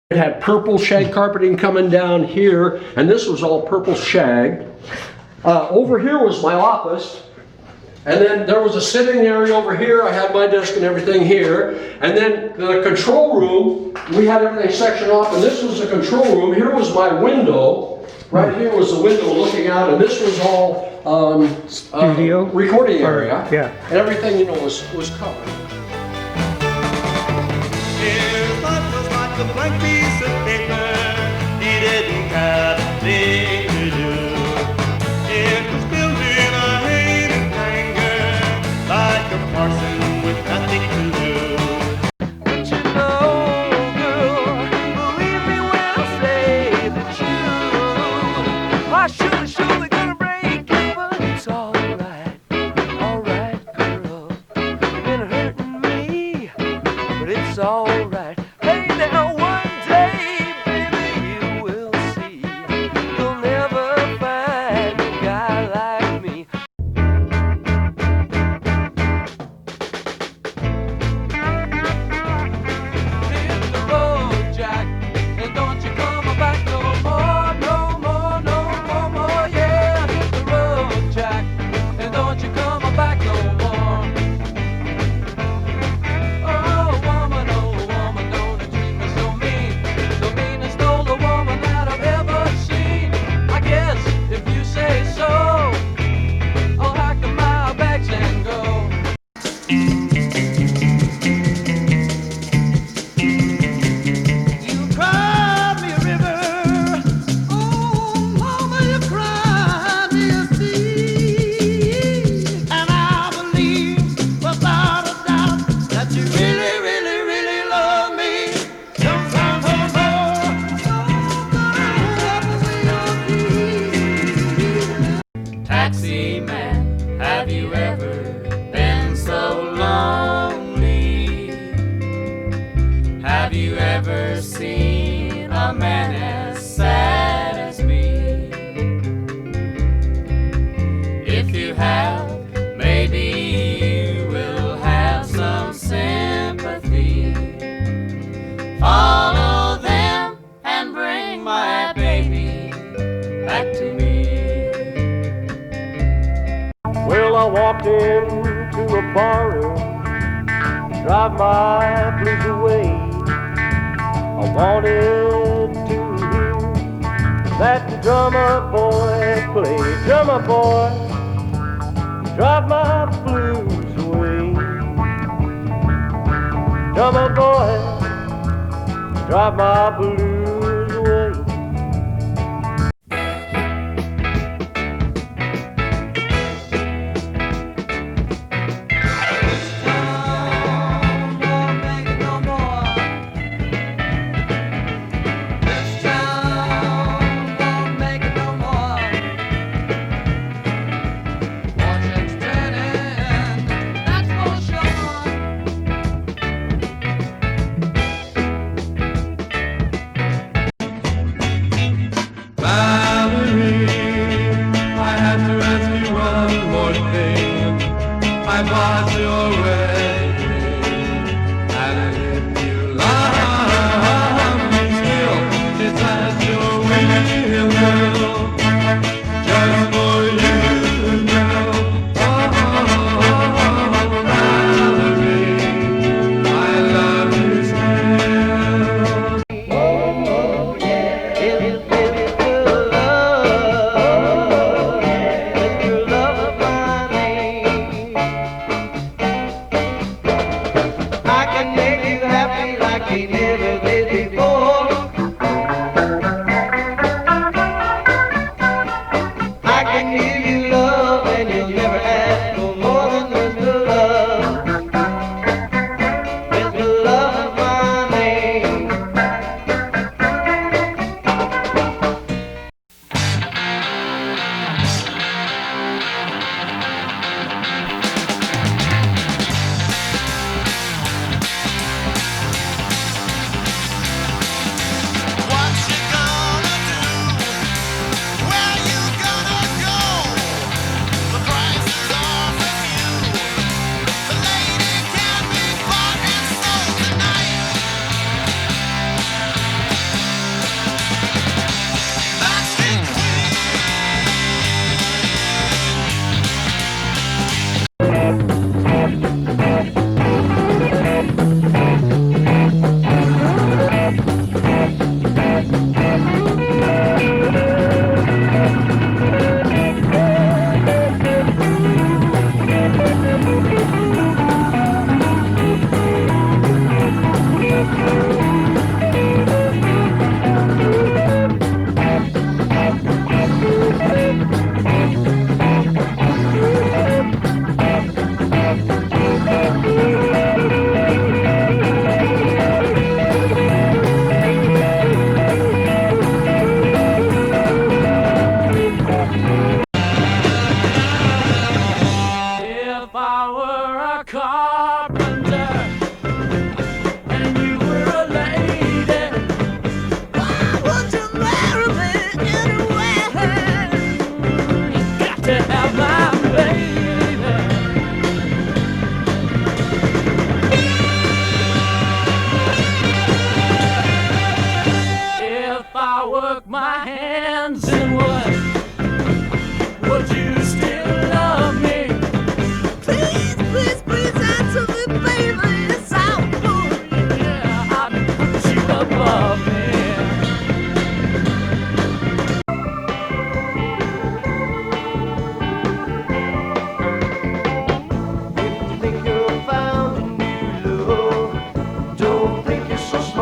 It had purple shag carpeting coming down here, and this was all purple shag. Over here was my office, and then there was a sitting area over here. I had my desk and everything here, and then the control room, we had everything sectioned off, and this was the control room. Here was my window. Right here was the window looking out, and this was all studio recording area. Yeah. And everything, you know, was covered. His life was like a blank piece of paper. He didn't have a thing to do. It was filled in a hate and anger, like a parson with nothing to do. But you know, girl, believe me when I say that you are surely gonna break it, but it's alright, girl. You've been hurting me, but it's alright. Hey, now one day, baby, you will see. You'll never find a guy like me. Hit the road, Jack, and don't you come back no more, no more, no more, yeah. Hit the road, Jack, and don't you come back no more. Oh, woman, don't you treat me so mean and stole the woman that I've ever seen. I guess if you say so, I'll pack my bags and go. You cried me a river, oh mama, you cried me a sea, and I believe without a doubt that you really love me. Sometimes Taxi man, have you ever been so lonely? Have you ever seen a man as sad as me? If you have, maybe you will have some sympathy. Follow them and bring my baby back to me. Well, I walked into a barroom, drive my blues away. I wanted to hear that drummer boy play. Drummer boy, drive my blues away. Drummer boy, drive my blues away. I bought your wedding, and if you love me still, it's at your will, girl, just for you, girl. Oh, Valerie, I love you still. Oh, yeah, it's your love, it's your love of my name. I can make you happy like we never did before. I can give you love and you'll never ask for more than Mr. Love. Mr. Love is my name.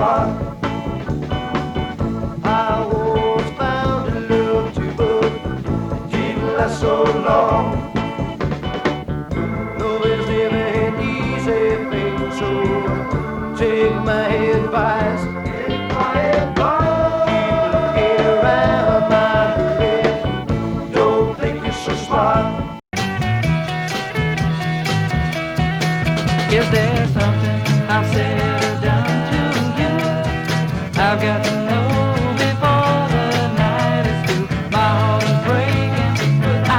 smart. I always found a love to but didn't last so long. Nobody's ever had easy things, so take my advice. Take my advice. Keep looking around my bed. Don't think you're so smart. Is there something I've said or done to you? I've got to know before the night is through. My heart is breaking, but I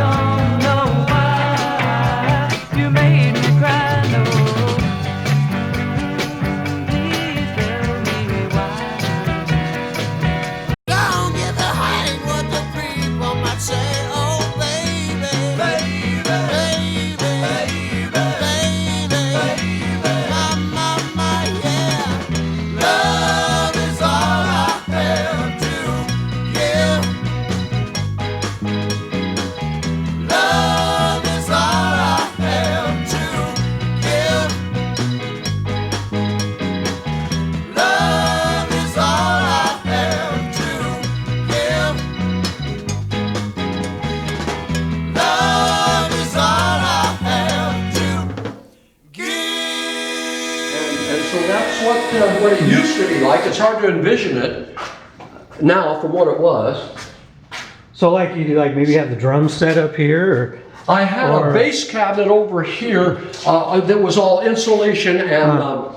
don't know why. You made me cry, no. Please tell me why. Don't get the hiding what the people might say. Oh, baby, baby, baby, baby, baby, my, yeah. Love is all I have to give. Love is all I have to give. Love is all I have to give. Love is all I have to give. And so that's what it used to be like. It's hard to envision it now from what it was. So like you like maybe have the drums set up here, I had Or- a bass cabinet over here that was all insulation and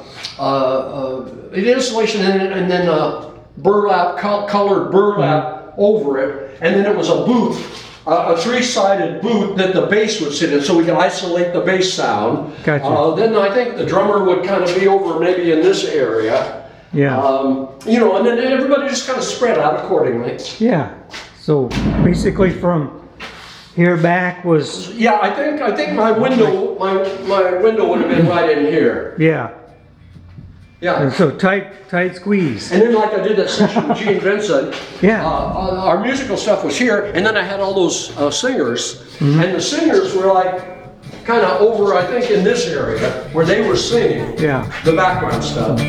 insulation and then burlap, colored burlap over it. And then it was a booth, a three-sided booth that the bass would sit in so we could isolate the bass sound. Gotcha. Then I think the drummer would kind of be over maybe in this area. yeah, You know, and then everybody just kind of spread out accordingly. yeah. So basically from here back was, Yeah, I think my window would have been right in here. yeah. Yeah. And so tight squeeze. And then like I did that session with Gene Vincent, Yeah. our musical stuff was here, and then I had all those singers, and the singers were like kind of over, I think, in this area where they were singing Yeah. the background stuff,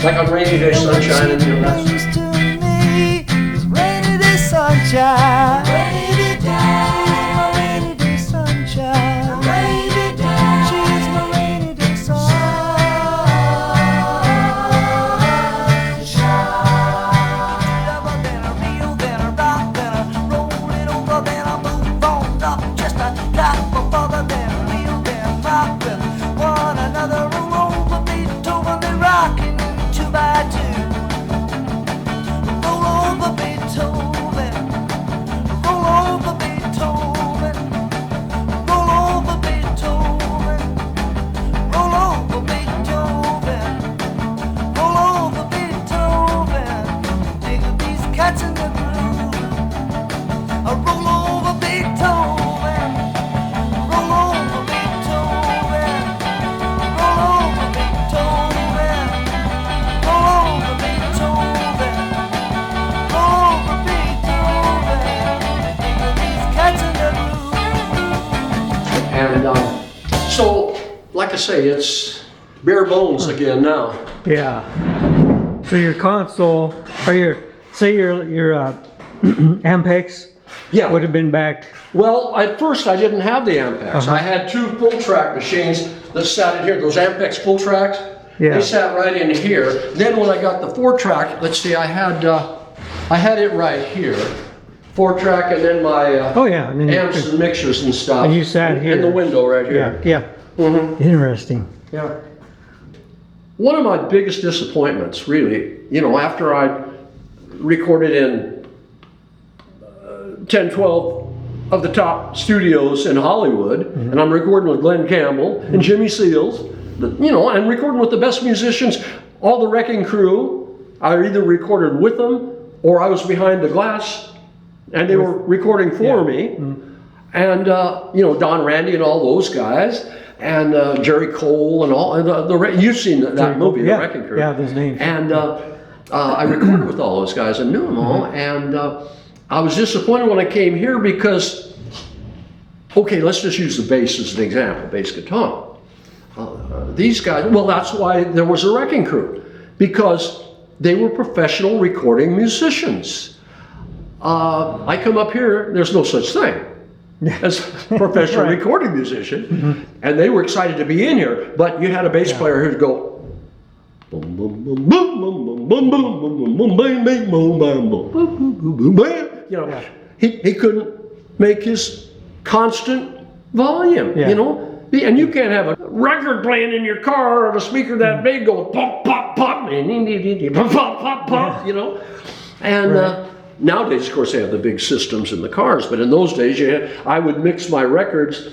like on Rainy Day Sunshine and you know, that stuff. Used to me is rainy day sunshine. Rainy day, rainy day sunshine. Rainy day, she's my rainy day sunshine. Then I reel, then I rock, then I roll it over, then I move on up just a couple further. Then I reel, then I rock with one another. Roll over Beethoven, then rocking in 2 by 2. Roll over Beethoven, roll over Beethoven, roll over Beethoven, roll over Beethoven, roll over Beethoven. Dig these cats in the groove. Roll over Beethoven, roll over Beethoven, roll over Beethoven, roll over Beethoven. Over Beethoven, dig these cats in the groove. And so, like I say, it's bare bones again now. Yeah. So your console, or your AMPEX Yeah. would have been back. Well, at first I didn't have the AMPEX. I had 2 pull track machines that sat in here, those AMPEX pull tracks. Yeah. They sat right in here. Then when I got the 4-track, let's see, I had it right here. 4-track and then my Oh yeah. And then amps and mixers and stuff. And you sat here. In the window right yeah, here. yeah. Interesting. Yeah. One of my biggest disappointments, really, you know, after I recorded in 10, 12 of the top studios in Hollywood, and I'm recording with Glenn Campbell and Jimmy Seals, you know, and recording with the best musicians, all the Wrecking Crew. I either recorded with them or I was behind the glass and they were recording for me. And, you know, Don Randy and all those guys, and Jerry Cole and all, and you've seen that movie, yeah, The Wrecking Crew. yeah, those names. And I recorded with all those guys and knew them all, and I was disappointed when I came here because, okay, let's just use the bass as an example, bass guitar. These guys, well, that's why there was a Wrecking Crew. because they were professional recording musicians. I come up here, there's no such thing as professional Right. recording musician, and they were excited to be in here, but you had a bass player who'd go, boom, boom, boom, boom, boom, boom, boom, boom, boom, boom, bang, bang, boom, bang, boom, boom, boom, boom, boom, bang. You know, he couldn't make his constant volume, Yeah. you know? And you can't have a record playing in your car or a speaker that big going pop, pop, pop, and pop, pop, pop, pop, you know? And nowadays, of course, they have the big systems in the cars, but in those days, I would mix my records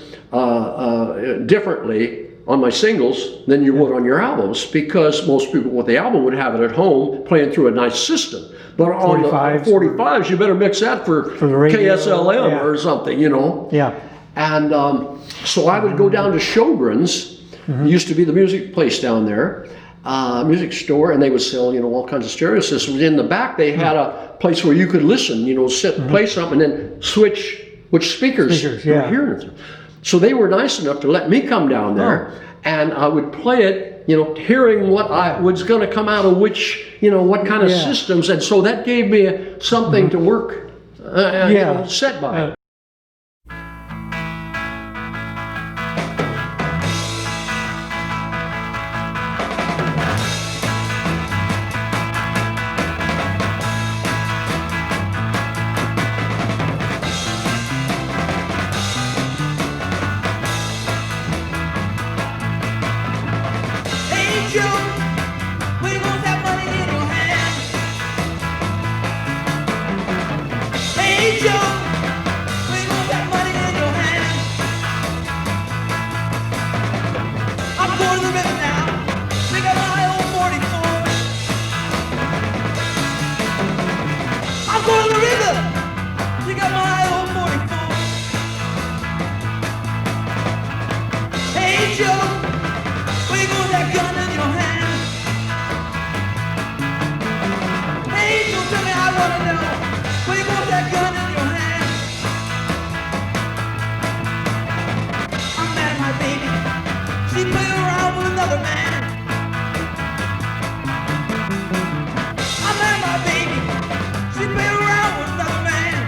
differently on my singles than you would on your albums, because most people with the album would have it at home playing through a nice system. But on the 45s, you better mix that for the radio, KSLM yeah. or something, you know? Yeah. And so I would go down to Sjogren's, used to be the music place down there, music store, and they would sell, you know, all kinds of stereo systems. In the back, they had a place where you could listen, you know, sit and play something, and then switch which speakers you were hearing through. So they were nice enough to let me come down there, and I would play it, you know, hearing what was going to come out of which, you know, what kind of systems, and so that gave me something to work, you know, set by. Hey Joe, when you want that money in your hand? Hey Joe, when you want that money in your hand? I'm going to the river now. Pick up my old 44. I'm going to the river. Pick up my old 44. Hey Joe, where you go with that gun in your hand? Hey, don't tell me, I wanna know. Where you go with that gun in your hand? I'm mad at my baby. She played around with another man. I'm mad at my baby. She played around with another man.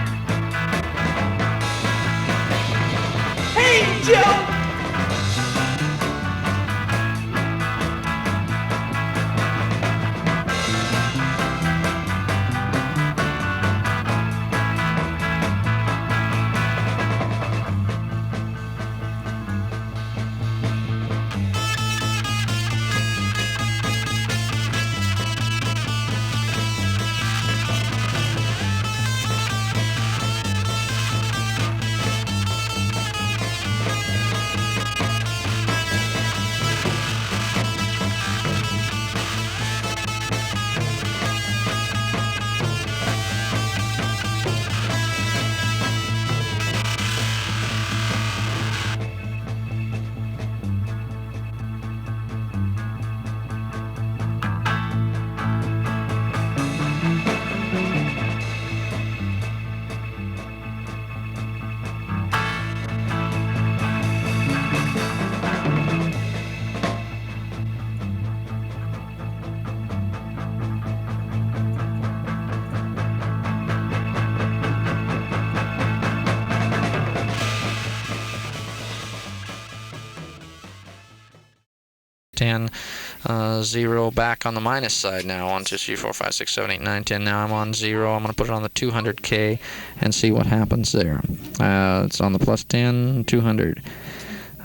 Hey, Joe. Zero back on the minus side now. 1, 2, 3, 4, 5, 6, 7, 8, 9, 10. Now I'm on 0. I'm going to put it on the 200K and see what happens there. It's on the plus 10, 200.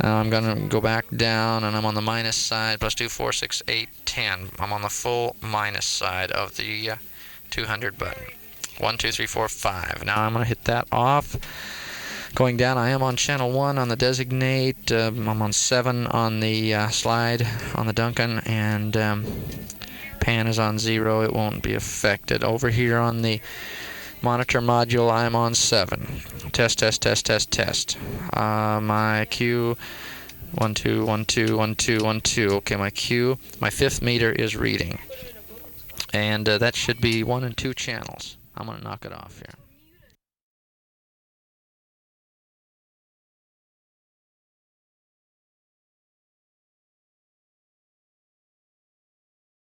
I'm going to go back down, and I'm on the minus side. Plus 2, 4, 6, 8, 10. I'm on the full minus side of the 200 button. 1, 2, 3, 4, 5. Now I'm going to hit that off. Going down, I am on channel 1 on the designate. I'm on 7 on the slide on the Duncan, and pan is on 0. It won't be affected. Over here on the monitor module, I'm on 7. Test, test, test, test, test. My Q, 1, 2, 1, 2, 1, 2, 1, 2. Okay, my Q, my 5th meter is reading. And that should be 1 and 2 channels. I'm going to knock it off here.